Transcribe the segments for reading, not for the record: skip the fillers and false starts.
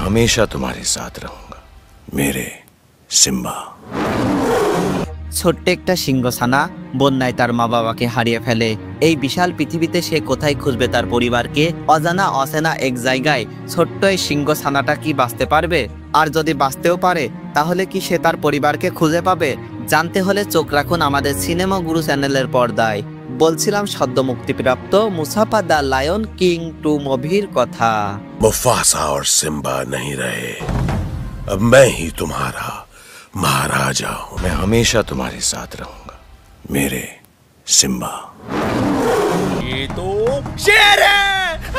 हमेशा तुम्हारे साथ रहूंगा मेरे सिम्बा। ছোট্ট একটা সিংহছানা বন্যায় তার মা বাবাকে হারিয়ে ফেলে। এই বিশাল পৃথিবীতে সে কোথায় খুঁজবে তার পরিবারকে? অজানা অচেনা এক জায়গায় ছোট্ট এই সিংহছানাটা কি বাঁচতে পারবে? আর যদি বাঁচতেও পারে তাহলে কি সে তার পরিবারকে খুঁজে পাবে? জানতে হলে চোখ রাখুন আমাদের সিনেমা গুরু চ্যানেলের পর্দায়। বলছিলাম সদ্য মুক্তিপ্রাপ্ত মুসাফা দ্য লায়ন কিং 2 মুভির কথা। मुफासा और सिम्बा नहीं रहे, अब मैं ही तुम्हारा महाराजा हूं। मैं हमेशा तुम्हारे साथ रहूंगा मेरे सिम्बा। ये तो शेर है।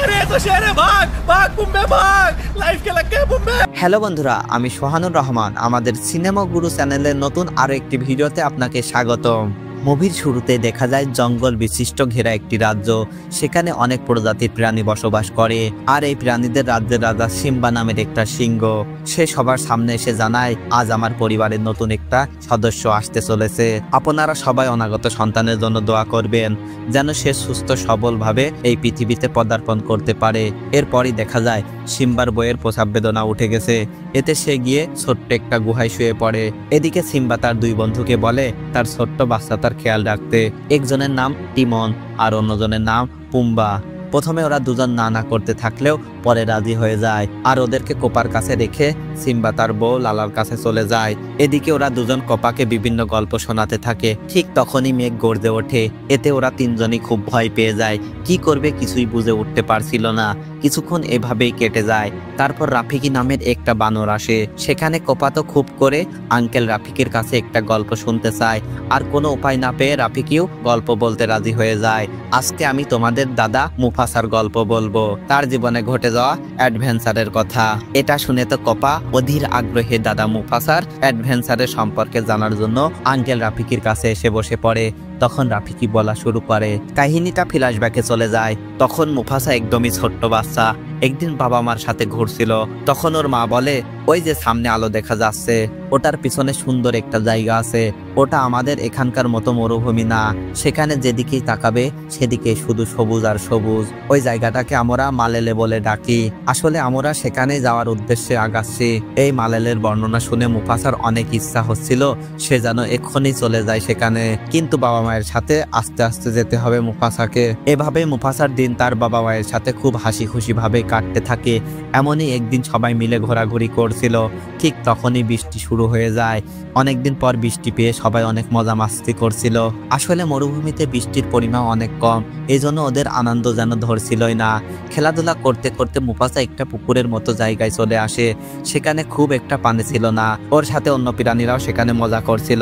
अरे तो शेर है, भाग भाग बुम्बे भाग, लाइफ के लग गए बुम्बे। হ্যালো বন্ধুরা, আমি সোহানুর রহমান। আমাদের সিনেমা গুরু চ্যানেলের নতুন আরো একটি ভিডিওতে আপনাকে স্বাগতম। মুভির শুরুতে দেখা যায় জঙ্গল বিশিষ্ট ঘেরা একটি রাজ্য। সেখানে অনেক প্রজাতির প্রাণী বসবাস করে। আর এই প্রাণীদের রাজ্যের রাজা সিম্বা নামের একটা সিংহ। সে সবার সামনে এসে জানায়, আজ আমার পরিবারের নতুন একটা সদস্য আসতে চলেছে। আপনারা সবাই অনাগত সন্তানের জন্য দোয়া করবেন, যেন সে সুস্থ সবলভাবে এই পৃথিবীতে পদার্পণ করতে পারে। এরপরই দেখা যায় সিম্বার বইয়ের প্রসাব বেদনা উঠে গেছে। এতে সে গিয়ে ছোট্ট একটা গুহায় শুয়ে পড়ে। এদিকে সিম্বা তার দুই বন্ধুকে বলে তার ছোট্ট বাচ্চাটার খেয়াল রাখতে। একজনের নাম টিমন আর অন্যজনের নাম পুম্বা। প্রথমে ওরা দুজন না করতে থাকলেও পরে রাজি হয়ে যায়। আর ওদেরকে কোপার কাছে রেখে সিম্বা তার বউ লালার কাছে চলে যায়। এদিকে ওরা দুজন কোপাকে বিভিন্ন গল্প শোনাতে থাকে। ঠিক তখনই মেঘ গর্জে ওঠে। এতে ওরা তিনজনই খুব ভয় পেয়ে যায়। কি করবে কিছুই বুঝে উঠতে পারছিল না। কিছুক্ষণ এভাবেই কেটে যায়। তারপর রাফিকি নামের একটা বানর আসে। সেখানে কোপা তো খুব করে আঙ্কেল রাফিকির কাছে একটা গল্প শুনতে চায়। আর কোনো উপায় না পেয়ে রাফিকিও গল্প বলতে রাজি হয়ে যায়। আজকে আমি তোমাদের দাদা মুফাসার গল্প বলবো, তার জীবনে ঘটে যাওয়া অ্যাডভেঞ্চারের কথা। এটা শুনে তো কোপা অধীর আগ্রহে দাদা মুফাসার অ্যাডভেঞ্চারের সম্পর্কে জানার জন্য আঙ্কেল রাফিকির কাছে এসে বসে পড়ে। তখন রাফিকি বলা শুরু করে। কাহিনীটা ফ্ল্যাশব্যাকে চলে যায়। তখন মুফাসা একদমই ছোট্ট বাচ্চা। একদিন বাবা মার সাথে ঘুরছিল। তখন ওর মা বলে, ওই যে সামনে আলো দেখা যাচ্ছে, ওটার পিছনে সুন্দর একটা জায়গা আছে। ওটা আমাদের এখানকার মতো মরুভূমি না। সেখানে যেদিকেই তাকাবে সেদিকে শুধু সবুজ আর সবুজ। ওই জায়গাটাকে আমরা মালেলে বলে ডাকি। আসলে আমরা সেখানে যাওয়ার উদ্দেশ্যে আগাচ্ছি। এই মালেলের বর্ণনা শুনে মুফাসার অনেক ইচ্ছা হচ্ছিল সে যেন এক্ষুনি চলে যায় সেখানে। কিন্তু বাবা মায়ের সাথে আস্তে আস্তে যেতে হবে মুফাসাকে। এভাবে মুফাসার দিন তার বাবা মায়ের সাথে খুব হাসি খুশি ভাবে কাটতে থাকে। এমনই একদিন সবাই মিলে ঘোরাঘুরি করছিল। ঠিক তখনই বৃষ্টি শুরু হয়ে যায়। অনেকদিন পর বৃষ্টি পেয়ে সবাই অনেক মজা মাস্তি করছিল। আসলে মরুভূমিতে বৃষ্টির পরিমাণ অনেক কম, এই জন্য ওদের আনন্দ যেন ধরছিলই না। খেলাধুলা করতে করতে মুফাসা একটা পুকুরের মতো জায়গায় চলে আসে। সেখানে খুব একটা পানি ছিল না। ওর সাথে অন্য প্রাণীরাও সেখানে মজা করছিল।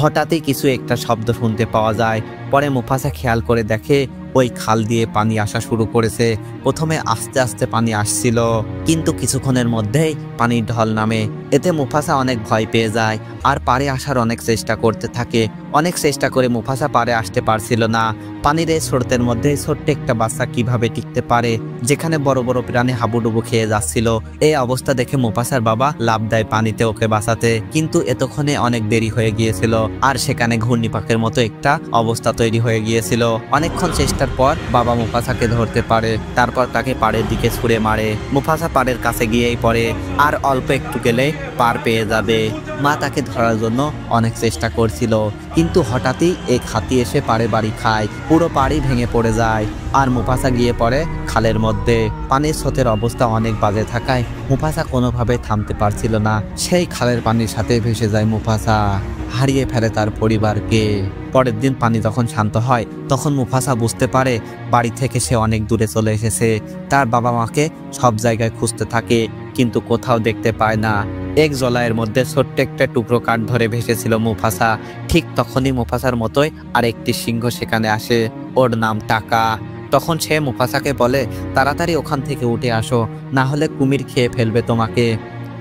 হঠাৎই কিছু একটা শব্দ শুনতে পাওয়া যায়। পরে মুফাসা খেয়াল করে দেখে ওই খাল দিয়ে পানি আসা শুরু করেছে। প্রথমে আস্তে আস্তে পানি আসছিল, কিন্তু কিছুক্ষণের মধ্যেই পানির ঢল নামে। এতে মুফাসা অনেক ভয় পেয়ে যায় আর পারে আসার অনেক চেষ্টা করতে থাকে। অনেক চেষ্টা করে মুফাসা পারে আসতে পারছিল না। পানির এই স্রোতের মধ্যে ছোট্ট একটা বাচ্চা কিভাবে টিকতে পারে, যেখানে বড় বড় প্রাণী হাবুডুবু খেয়ে যাচ্ছিল। এই অবস্থা দেখে মুফাসার বাবা লাফ দেয় পানিতে ওকে বাঁচাতে। কিন্তু এতক্ষণে অনেক দেরি হয়ে গিয়েছিল আর সেখানে ঘূর্ণিপাকের মতো একটা অবস্থা তৈরি হয়ে গিয়েছিল। অনেকক্ষণ চেষ্টার পর বাবা মুফাসাকে ধরতে পারে। তারপর তাকে পাড়ের দিকে ছুঁড়ে মারে। মুফাসা পাড়ের কাছে গিয়েই পড়ে আর অল্প একটু গেলে পার পেয়ে যাবে। মা তাকে ধরার জন্য অনেক চেষ্টা করছিল, কিন্তু হঠাৎই এক হাতি এসে পাড়ে বাড়ি খায়। পুরো পাড়ি ভেঙে পড়ে যায় আর মুফাসা গিয়ে পড়ে খালের মধ্যে। পানির স্রোতের অবস্থা অনেক বাজে থাকায় মুফাসা কোনোভাবে থামতে পারছিল না। সেই খালের পানির সাথে ভেসে যায় মুফাসা, হারিয়ে ফেলে তার পরিবারকে। পরের দিন পানি যখন শান্ত হয় তখন মুফাসা বুঝতে পারে বাড়ি থেকে সে অনেক দূরে চলে এসেছে। তার বাবা মাকে সব জায়গায় খুঁজতে থাকে, কিন্তু কোথাও দেখতে পায় না। এক জলায়ের মধ্যে ছোট্ট একটা টুকরো কাঠ ধরে ভেসেছিল মুফাসা। ঠিক তখনই মুফাসার মতোই আরেকটি সিংহ সেখানে আসে। ওর নাম টাকা। তখন সে মুফাসাকে বলে, তাড়াতাড়ি ওখান থেকে উঠে আসো, না হলে কুমির খেয়ে ফেলবে তোমাকে।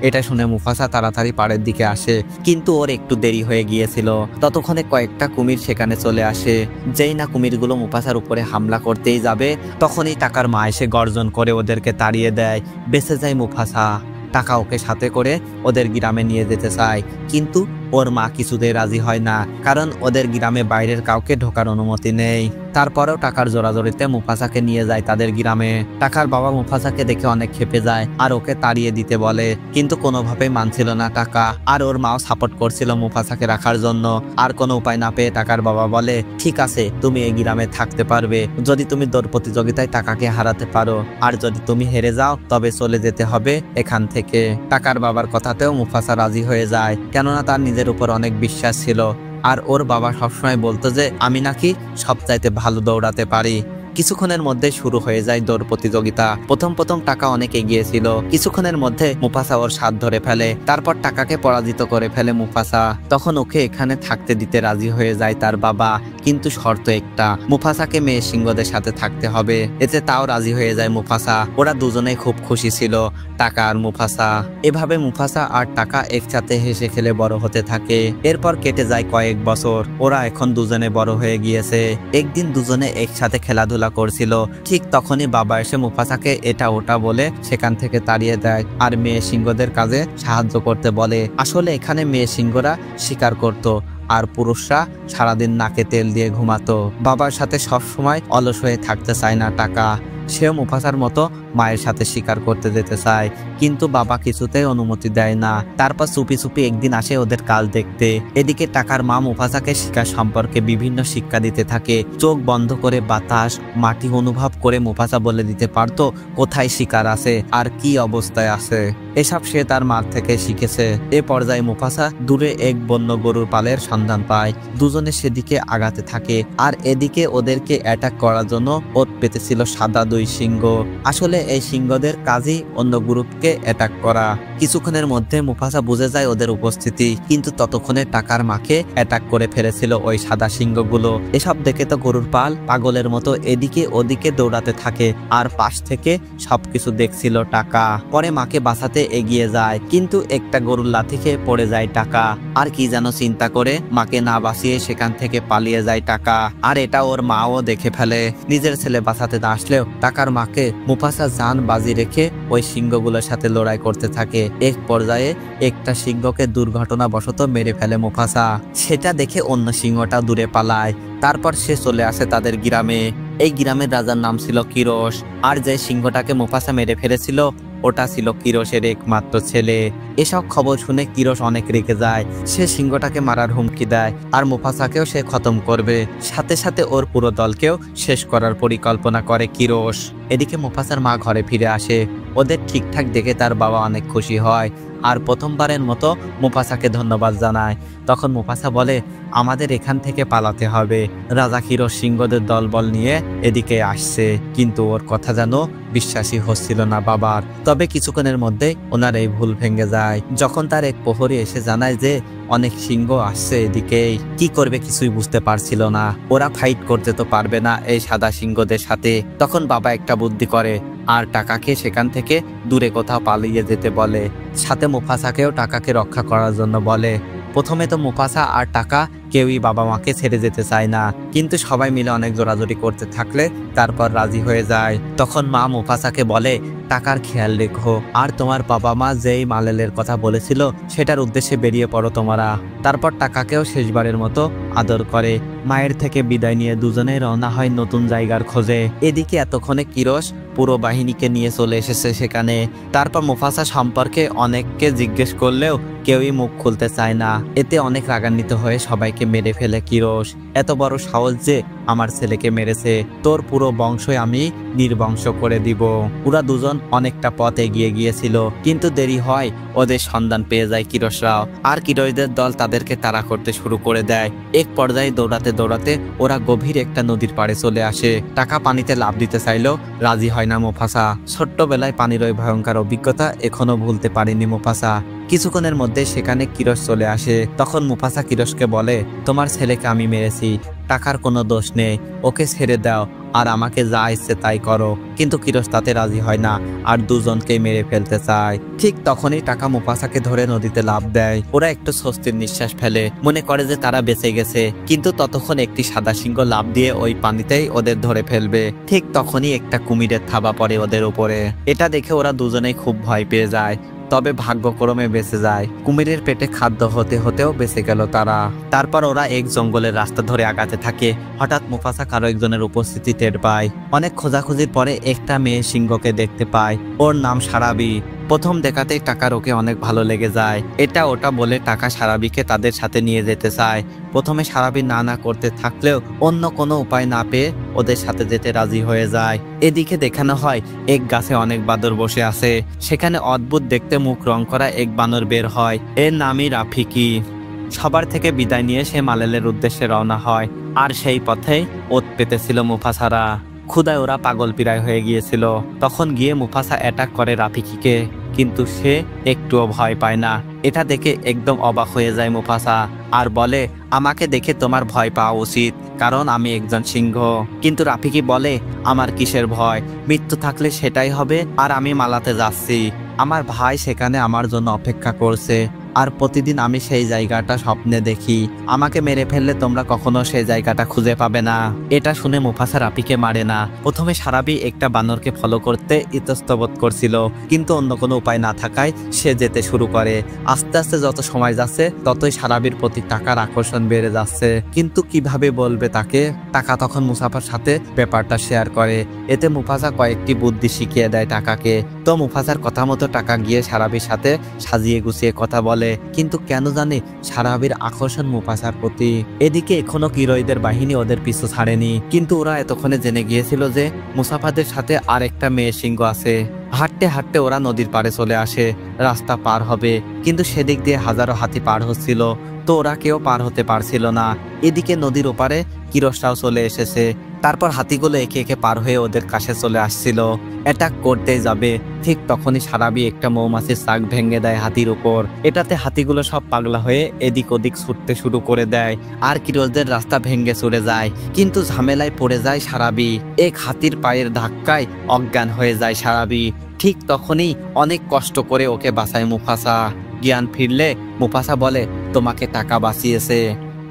এটা শুনে মুফাসা তাড়াতাড়ি পাড়ের দিকে আসে, কিন্তু ওর একটু দেরি হয়ে গিয়েছিল। ততক্ষণে কয়েকটা কুমির সেখানে চলে আসে। যেই না কুমিরগুলো মুফাসার উপরে হামলা করতেই যাবে, তখনই টাকার মা এসে গর্জন করে ওদেরকে তাড়িয়ে দেয়। বেঁচে যায় মুফাসা। টাকা ওকে সাথে করে ওদের গ্রামে নিয়ে যেতে চায়, কিন্তু ওর মা কিছুতেই রাজি হয় না, কারণ ওদের গ্রামে বাইরের কাউকে ঢোকার অনুমতি নেই। তারপরেও টাকার জোরাজোরিতে মুফাসাকে নিয়ে যায় তাদের গ্রামে। টাকার বাবা মুফাসাকে দেখে অনেক ক্ষেপে যায় আর ওকে তাড়িয়ে দিতে বলে, কিন্তু কোনোভাবেই মানছিল না টাকা। আর ওর মাও সাপোর্ট করছিল মুফাসাকে রাখার জন্য। আর কোনো উপায় না পেয়ে টাকার বাবা বলে, ঠিক আছে, তুমি এই গ্রামে থাকতে পারবে যদি তুমি দৌড় প্রতিযোগিতায় টাকাকে হারাতে পারো, আর যদি তুমি হেরে যাও তবে চলে যেতে হবে এখান থেকে। টাকার বাবার কথাতেও মুফাসা রাজি হয়ে যায়, কেননা তার নিজের উপর অনেক বিশ্বাস ছিল। আর ওর বাবা সবসময় বলতো যে আমি নাকি সবচাইতে ভালো দৌড়াতে পারি। কিছুক্ষণের মধ্যে শুরু হয়ে যায় দৌড় প্রতিযোগিতা। প্রথম টাকা অনেক এগিয়ে ছিল। কিছুক্ষণের মধ্যে মুফাসা ওর সাথ ধরে ফেলে, তারপর টাকাকে পরাজিত করে ফেলে মুফাসা। তখন ওকে এখানে থাকতে দিতে রাজি হয়ে যায় তার বাবা, কিন্তু শর্ত একটা, মুফাসাকে মেয়ে সিংহদের সাথে থাকতে হবে। এতে তাও রাজি হয়ে যায় মুফাসা। ওরা দুজনেই খুব খুশি ছিল, টাকা আর মুফাসা। এভাবে মুফাসা আর টাকা একসাথে হেসে খেলে বড় হতে থাকে। এরপর কেটে যায় কয়েক বছর। ওরা এখন দুজনে বড় হয়ে গিয়েছে। একদিন দুজনে একসাথে খেলাধুলা করছিল, ঠিক তখনই বাবা এসে মুফাসাকে এটা ওটা বলে সেখান থেকে তাড়িয়ে দেয় আর মেয়ে সিংহদের কাজে সাহায্য করতে বলে। আসলে এখানে মেয়ে সিংহরা শিকার করত আর পুরুষরা সারাদিন নাকে তেল দিয়ে ঘুমাতো। বাবার সাথে সবসময় অলস হয়ে থাকতে চায় না টাকা। সেও মুফাসার মতো মায়ের সাথে শিকার করতে যেতে চায়, কিন্তু বাবা কিছুতেই অনুমতি দেয় না। তারপর চুপি চুপি একদিন আসে ওদের কাজ দেখতে। এদিকে টাকার মা মুফাসাকে শিকার সম্পর্কে বিভিন্ন শিক্ষা দিতে থাকে। চোখ বন্ধ করে বাতাস, মাটি অনুভব করে মুফাসা বলে দিতে পারতো কোথায় শিকার আছে আর কি অবস্থায় আছে। এসব সে তার মার থেকে শিখেছে। এ পর্যায়ে মুফাসা দূরে এক বন্য গরুর পালের সন্ধান পায়। দুজনে সেদিকে আগাতে থাকে, আর এদিকে ওদেরকে অ্যাটাক করার জন্য ওত পেতেছিল সাদা দুই সিংহ। আসলে এই সিংহদের কাজই অন্য গ্রুপকে অ্যাটাক করা। কিছুক্ষণের মধ্যে মুফাসা বুঝে যায় ওদের উপস্থিতি, কিন্তু ততক্ষণে টাকার মাকে অ্যাটাক করে ফেলেছিল ওই সাদা সিংহগুলো। এসব দেখে তো গরুর পাল পাগলের মতো এদিকে ওদিকে দৌড়াতে থাকে, আর পাশ থেকে সবকিছু দেখছিল টাকা। পরে মাকে বাঁচাতে এগিয়ে যায়, কিন্তু একটা গরুর লাথি খেয়ে পড়ে যায় টাকা। আর কি যেন চিন্তা করে মাকে না বাঁচিয়ে সেখান থেকে পালিয়ে যায় টাকা। আর এটা ওর মাও দেখে ফেলে। নিজের ছেলে বাঁচাতে না আসলেও টাকার মাকে মুফাসা জান বাজি রেখে ওই সিংহগুলোর সাথে লড়াই করতে থাকে। এক পর্যায়ে একটা সিংহকে দুর্ঘটনাবশত মেরে ফেলে মুফাসা। সেটা দেখে অন্য সিংহটা দূরে পালায়। তারপর সে চলে আসে তাদের গ্রামে। এই গ্রামের রাজার নাম ছিল কিরোশ, আর যে সিংহটাকে মুফাসা মেরে ফেলেছিল ওটা ছিল কিরোশের একমাত্র ছেলে। এসব খবর শুনে কিরোশ অনেক রেগে যায়। সে সিংহটাকে মারার হুমকি দেয়, আর মুফাসাকেও সে খতম করবে। সাথে সাথে ওর পুরো দলকেও শেষ করার পরিকল্পনা করে কিরোশ। এদিকে মুফাসার মা ঘরে ফিরে আসে। ওদের ঠিকঠাক দেখে তার বাবা অনেক খুশি হয়, আর প্রথমবারের মতো মুফাসাকে ধন্যবাদ জানায়। তখন মুফাসা বলে, আমাদের এখান থেকে পালাতে হবে। রাজা কিরোশ সিংহদের দলবল নিয়ে এদিকে আসছে, কিন্তু ওর কথা যেন বিশ্বাসী হচ্ছিল না বাবার। তবে কিছুক্ষণের মধ্যে ওনার এই ভুল ভেঙে যায়, যখন তার এক প্রহরী এসে জানায় যে অনেক সিংহ আসছে এদিকেই। কি করবে কিছুই বুঝতে পারছিল না। ওরা ফাইট করতে তো পারবে না এই সাদা সিংহদের সাথে। তখন বাবা একটা বুদ্ধি করে আর টাকাকে সেখান থেকে দূরে কোথাও পালিয়ে যেতে বলে। সাথে মুফাসাকেও টাকাকে রক্ষা করার জন্য বলে। প্রথমে তো মুফাসা আর টাকা কেউই বাবা মাকে ছেড়ে যেতে চায় না, কিন্তু সবাই মিলে অনেক জোরাজোরি করতে থাকলে তারপর রাজি হয়ে যায়। তখন মা মুফাসাকে বলে, টাকার খেয়াল রেখো, আর তোমার বাবা মা যেই মালেলের কথা বলেছিল সেটার উদ্দেশ্যে বেরিয়ে পড়ো তোমরা। তারপর টাকাকেও শেষবারের মতো আদর করে। মায়ের থেকে বিদায় নিয়ে দুজনে রওনা হয় নতুন জায়গার খোঁজে। এদিকে এতক্ষণে কিরোশ পুরো বাহিনীকে নিয়ে চলে এসেছে সেখানে। তারপর মুফাসা সম্পর্কে অনেককে জিজ্ঞেস করলেও কেউই মুখ খুলতে চায় না। এতে অনেক রাগান্বিত হয়ে সবাইকে মেরে ফেলে কিরোশ। এত বড় সাহস যে আমার ছেলেকে মেরেছে, তোর পুরো বংশই আমি নির্বংশ করে দিব। ওরা দুজন অনেকটা পথ এগিয়ে গিয়েছিল, কিন্তু দেরি হয় ওদের সন্ধান পেয়ে যায় কিরোশরাও। আর কিরোশদের দল তাদেরকে তাড়া করতে শুরু করে দেয়। এক পর্যায়ে দৌড়াতে দৌড়াতে ওরা গভীর একটা নদীর পাড়ে চলে আসে। টাকা পানিতে লাফ দিতে চাইলেও রাজি হয় না মুফাসা। ছোট্টবেলায় পানির ওই ভয়ঙ্কর অভিজ্ঞতা এখনো ভুলতে পারেনি মুফাসা। কিছুক্ষণের মধ্যে সেখানে কিরোশ চলে আসে। তখন মুফাসা কিরোশকে বলে, তোমার ছেলেকে আমি মেরেছি, টাকার কোনো দোষ নেই, ওকে ছেড়ে দাও আর আমাকে যা ইচ্ছে তাই করো। কিন্তু কিরোশ তাতে রাজি হয় না আর দুজনকে মেরে ফেলতে চায়। ঠিক তখনই টাকা মুফাসাকে ধরে নদীতে লাফ দেয়। ওরা একটু স্বস্তির নিঃশ্বাস ফেলে, মনে করে যে তারা বেঁচে গেছে। কিন্তু ততক্ষণ একটি সাদা সিংহ লাফ দিয়ে ওই পানিতেই ওদের ধরে ফেলবে। ঠিক তখনই একটা কুমিরের থাবা পড়ে ওদের উপরে। এটা দেখে ওরা দুজনেই খুব ভয় পেয়ে যায়। তবে ভাগ্যক্রমে বেঁচে যায়। কুমিরের পেটে খাদ্য হতে হতেও বেঁচে গেল তারা। তারপর ওরা এক জঙ্গলের রাস্তা ধরে আগাতে থাকে। হঠাৎ মুফাসা কারো একজনের উপস্থিতি টের পায়। অনেক খোঁজাখুঁজির পরে একটা মেয়ে সিংহকে দেখতে পায়। ওর নাম সারাবি। প্রথম দেখাতেই টাকার ওকে অনেক ভালো লেগে যায়। এটা ওটা বলে টাকা সারাবিকে তাদের সাথে নিয়ে যেতে চায়। প্রথমে সারাবি না করতে থাকলেও অন্য কোনো উপায় না পেয়ে ওদের সাথে যেতে রাজি হয়ে যায়। এদিকে দেখানো হয় এক গাছে অনেক বাদর বসে আছে। সেখানে অদ্ভুত দেখতে মুখ রং করা এক বানর বের হয়। এর নামই রাফিকি। সবার থেকে বিদায় নিয়ে সে মালেলের উদ্দেশ্যে রওনা হয়। আর সেই পথেই ওত পেতেছিল মুফাসারা। ক্ষুধায় ওরা পাগল পিরায় হয়ে গিয়েছিল। তখন গিয়ে মুফাসা অ্যাটাক করে রাফিকিকে, কিন্তু সে একটুও ভয় পায় না। এটা দেখে একদম অবাক হয়ে যায় মুফাসা আর বলে, আমাকে দেখে তোমার ভয় পাওয়া উচিত, কারণ আমি একজন সিংহ। কিন্তু রাফিকি বলে, আমার কিসের ভয়, মৃত্যু থাকলে সেটাই হবে। আর আমি মালাতে যাচ্ছি, আমার ভাই সেখানে আমার জন্য অপেক্ষা করছে। আর প্রতিদিন আমি সেই জায়গাটা স্বপ্নে দেখি। আমাকে মেরে ফেললে তোমরা কখনো সেই জায়গাটা খুঁজে পাবে না। এটা শুনে মুফাসা রাফিকে মারে না। প্রথমে সারাবি একটা বানরকে ফলো করতে ইতস্তত করছিল, কিন্তু অন্য কোনো উপায় না থাকায় সে যেতে শুরু করে। আস্তে আস্তে যত সময় যাচ্ছে ততই সারাবির প্রতি টাকার আকর্ষণ বেড়ে যাচ্ছে। কিন্তু কিভাবে বলবে তাকে? টাকা তখন মুসাফার সাথে ব্যাপারটা শেয়ার করে। এতে মুফাসা কয়েকটি বুদ্ধি শিখিয়ে দেয় টাকাকে। তো মুফাসার কথা মতো টাকা গিয়ে সারাবির সাথে সাজিয়ে গুছিয়ে কথা বলে। কিন্তু কেন জানে সারাবির আকর্ষণ মুফাসার প্রতি। এদিকে এখনো কিরয়দের বাহিনী ওদের পিছু ছাড়েনি, কিন্তু ওরা এতক্ষণে জেনে গিয়েছিল যে মুসাফাদের সাথে আর একটা মেয়ে সিংহ আছে। হাঁটতে হাঁটতে ওরা নদীর পাড়ে চলে আসে। রাস্তা পার হবে, কিন্তু সেদিক দিয়ে হাজারো হাতি পার হচ্ছিল, তো ওরা কেউ পার হতে পারছিল না। এদিকে নদীর ওপারে কিরসটাও চলে এসেছে। তারপর হাতিগুলো একে একে পার হয়ে ওদের কাছে চলে আসছিল, অ্যাটাক করতে যাবে। ঠিক তখনই সারাবি একটা মৌমাছির চাক ভেঙে দেয় হাতির উপর। এটাতে হাতিগুলো সব পাগলা হয়ে এদিক ওদিক ছুটতে শুরু করে দেয়, আর কিরসদের রাস্তা ভেঙে চলে যায়। কিন্তু ঝামেলায় পড়ে যায় সারাবি। এক হাতির পায়ের ধাক্কায় অজ্ঞান হয়ে যায় সারাবি। ঠিক তখনই অনেক কষ্ট করে ওকে বাঁচায় মুফাসা। জ্ঞান ফিরলে মুফাসা বলে, তোমাকে টাকা বাঁচিয়েছে।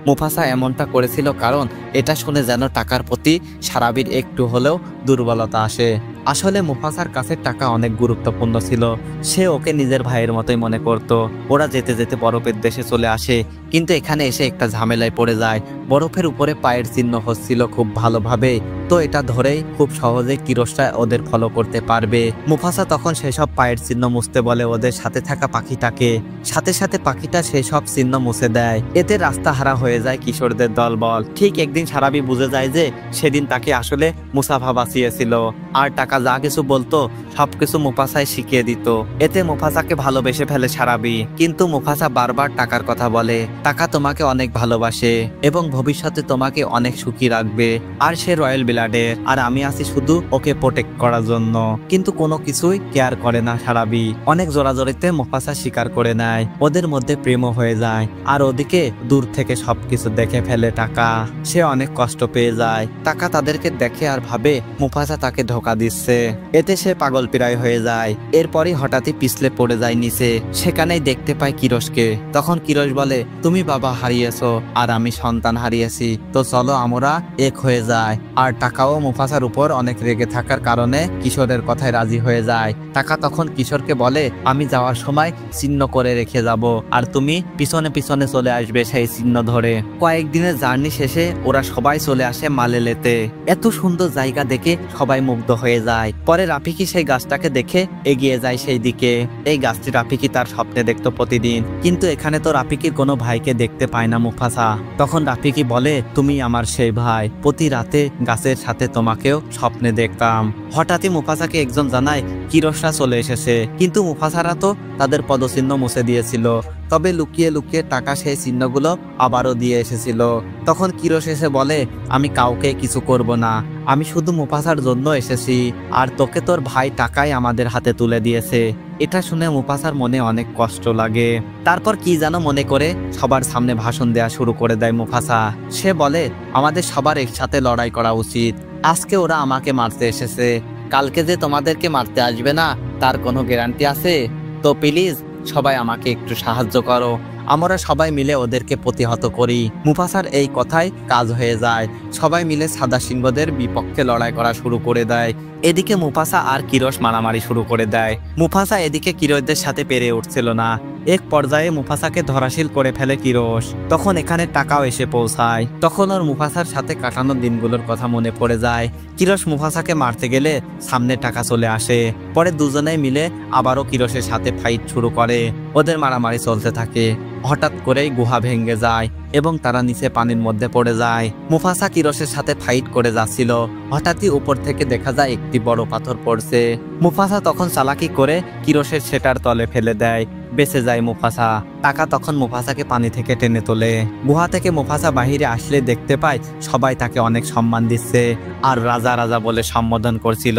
মুফাসা এমনটা করেছিল কারণ এটা শুনে যেন টাকার প্রতি সারাবির একটু হলেও দুর্বলতা আসে। আসলে মুফাসার কাছে টাকা অনেক গুরুত্বপূর্ণ ছিল। সে ওকে নিজের ভাইয়ের মতোই মনে করত। ওরা যেতে যেতে বরফের দেশে চলে আসে, কিন্তু এখানে এসে একটা ঝামেলায় পড়ে যায়। বরফের উপরে পায়ের চিহ্ন হচ্ছিল খুব ভালোভাবে, তো এটা ধরেই খুব সহজে কিরসটা ওদের ফলো করতে পারবে। মুফাসা তখন সেসব পায়ের চিহ্ন মুছতে বলে ওদের সাথে থাকা পাখিটাকে। সাথে সাথে পাখিটা সেসব চিহ্ন মুছে দেয়। এতে রাস্তা হারা হয়ে যায় কিশোরদের দলবল। ঠিক একদিন সারাবি বুঝে যায় যে সেদিন তাকে আসলে মুসাফা বাঁচিয়েছিল, আর টাকা যা কিছু বলতো সবকিছু মুফাসায় শিখিয়ে দিত। এতে মুফাসাকে ভালোবেসে ফেলে সারাবি। কিন্তু মুফাসা বারবার টাকার কথা বলে, টাকা তোমাকে অনেক ভালোবাসে এবং ভবিষ্যতে তোমাকে অনেক সুখী রাখবে। আর সে রয়্যাল ব্লাডের, আর আমি আছি শুধু ওকে প্রোটেক্ট করার জন্য। কিন্তু কোনো কিছুই কেয়ার করে না সারাবি। অনেক জোরাজোরিতে মুফাসা স্বীকার করে নেয়। ওদের মধ্যে প্রেমও হয়ে যায়। আর ওদিকে দূর থেকে সবকিছু দেখে ফেলে টাকা। সে অনেক কষ্ট পেয়ে যায়। টাকা তাদেরকে দেখে আর ভাবে মুফাসা তাকে ধোকা দিচ্ছে। এতে সে পাগল পিরায় হয়ে যায়। এরপরই হঠাৎই পিছলে পড়ে যায় নিচে। সেখানেই দেখতে পায় কিরসকে। তখন কিরস বলে, তুমি বাবা হারিয়েছো আর আমি সন্তান হারিয়েছি, তো চলো আমরা এক হয়ে যায়। আর টাকাও মুফাসার উপর অনেক রেগে থাকার কারণে কিশোরের কথায় রাজি হয়ে যায়। টাকা তখন কিশোরকে বলে, আমি যাওয়ার সময় চিহ্ন করে রেখে যাব, আর তুমি পিছনে পিছনে চলে আসবে সেই চিহ্ন ধরে। কয়েকদিনের জার্নি শেষে ওরা সবাই চলে আসে মালেলেতে। এত সুন্দর জায়গা দেখে সবাই মুগ্ধ হয়ে যায়। পরে রাফিকি সেই গাছটাকে দেখে এগিয়ে যায় সেই দিকে। এই গাছটি রাফিকি তার স্বপ্নে দেখতো প্রতিদিন, কিন্তু এখানে তো রাফিকির কোনো ভাইকে দেখতে পায় না মুফাসা। তখন রাফিকি বলে, তুমি আমার সেই ভাই, প্রতি রাতে গাছের সাথে তোমাকেও স্বপ্নে দেখতাম। হঠাৎই মুফাসাকে একজন জানায় কিরসরা চলে এসেছে, কিন্তু মুফাসারা তো তাদের পদচিহ্ন মুছে দিয়েছিল। তবে লুকিয়ে লুকিয়ে টাকা সেই চিহ্নগুলো আবারও দিয়ে এসেছিল। তখন কিরস এসে বলে, আমি কাউকে কিছু করব না, আমি শুধু মুফাসার জন্য এসেছি, আর তোকে তোর ভাই টাকাই আমাদের হাতে তুলে দিয়েছে। এটা শুনে মুফাসার মনে অনেক কষ্ট লাগে। তারপর কি যেন মনে করে সবার সামনে ভাষণ দেয়া শুরু করে দেয় মুফাসা। সে বলে, আমাদের সবার একসাথে লড়াই করা উচিত। আজকে ওরা আমাকে মারতে এসেছে, কালকে যে তোমাদেরকে মারতে আসবে না তার কোনো গ্যারান্টি আছে? তো প্লিজ সবাই আমাকে একটু সাহায্য করো। আমরা সবাই মিলে ওদেরকে প্রতিহত করি। মুফাসার এই কথায় কাজ হয়ে যায়। সবাই মিলে সাদা সিংহদের বিপক্ষে লড়াই করা শুরু করে দেয়। এদিকে মুফাসা আর কিরোশ মারামারি শুরু করে দেয়। মুফাসা এদিকে কিরোশদের সাথে পেরে উঠছিল না। এক পর্যায়ে মুফাসাকে ধরাশীল করে ফেলে কিরোশ। তখন এখানে টাকাও এসে পৌঁছায়। তখন ওর মুফাসার সাথে কাটানো দিনগুলোর কথা মনে পড়ে যায়। কিরোশ মুফাসাকে মারতে গেলে সামনে টাকা চলে আসে। পরে দুজনেই মিলে আবারও কিরোশের সাথে ফাইট শুরু করে। ওদের মারামারি চলতে থাকে। হঠাৎ করেই গুহা ভেঙে যায় এবং তারা নিচে পানির মধ্যে পড়ে যায়। মুফাসা কিরোশের সাথে ফাইট করে যাচ্ছিল। হঠাৎই উপর থেকে দেখা যায় একটি বড় পাথর পড়ছে। মুফাসা তখন চালাকি করে কিরোশের সেটার তলে ফেলে দেয়। বেঁচে যায় মুফাসা। টাকা তখন মুফাসাকে পানি থেকে টেনে তোলে। গুহা থেকে মুফাসা বাহিরে আসলে দেখতে পায় সবাই তাকে অনেক সম্মান দিচ্ছে আর রাজা রাজা বলে সম্বোধন করছিল।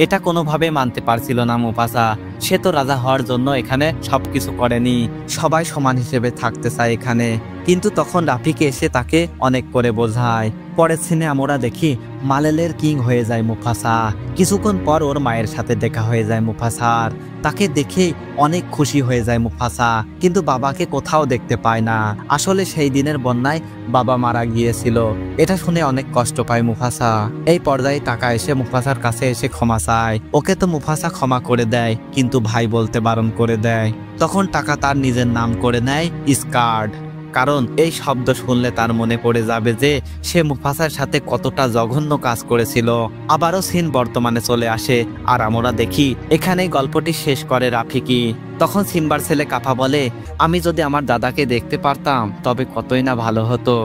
এটা কোনোভাবে মানতে পারছিল না মুফাসা। সে তো রাজা হওয়ার জন্য এখানে সবকিছু করেনি। সবাই সমান হিসেবে থাকতে চায় এখানে। কিন্তু তখন রাফিকে এসে তাকে অনেক করে বোঝায়। পরের সিনে আমরা দেখি মালেলের কিং হয়ে যায় মুফাসা। কিছুক্ষণ পর ওর মায়ের সাথে দেখা হয়ে যায় মুফাসার। তাকে দেখে অনেক খুশি হয়ে যায় মুফাসা, কিন্তু বাবাকে কোথাও দেখতে পায় না। আসলে সেই দিনের বন্যায় বাবা মারা গিয়েছিল। এটা শুনে অনেক কষ্ট পায় মুফাসা। এই পর্যায়ে টাকা এসে মুফাসার কাছে এসে ক্ষমা চায়। ওকে তো মুফাসা ক্ষমা করে দেয়, কিন্তু ভাই বলতে বারণ করে দেয়। তখন টাকা তার নিজের নাম করে নেয় স্কার্ড, কারণ এই শব্দ শুনলে তার মনে পড়ে যাবে যে সে মুফাসার সাথে কতটা জঘন্য কাজ করেছিল। আবারও সিন বর্তমানে চলে আসে আর আমরা দেখি এখানেই গল্পটি শেষ করে রাফিকি। তখন সিম্বার ছেলে কাফা বলে, আমি যদি আমার দাদাকে দেখতে পারতাম তবে কতই না ভালো হতো।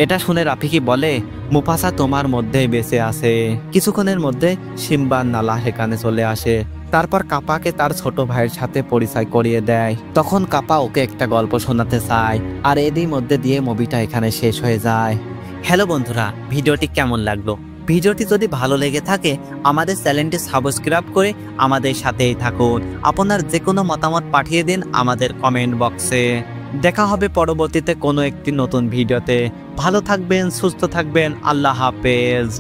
এটা শুনে রাফিকি বলে, মুফাসা তোমার মধ্যেই বেঁচে আছে। কিছুক্ষণের মধ্যে সিম্বার নালা সেখানে চলে আসে। তারপর কাপাকে তার ছোট ভাইয়ের সাথে পরিচয় করিয়ে দেয়। তখন কাপা ওকে একটা গল্প শোনাতে চায়। আর এরই মধ্যে দিয়ে মুভিটা এখানে শেষ হয়ে যায়। হ্যালো বন্ধুরা, ভিডিওটি কেমন লাগলো? ভিডিওটি যদি ভালো লেগে থাকে আমাদের চ্যানেলটি সাবস্ক্রাইব করে আমাদের সাথেই থাকুন। আপনার যে কোনো মতামত পাঠিয়ে দিন আমাদের কমেন্ট বক্সে। দেখা হবে পরবর্তীতে কোনো একটি নতুন ভিডিওতে। ভালো থাকবেন, সুস্থ থাকবেন। আল্লাহ হাফেজ।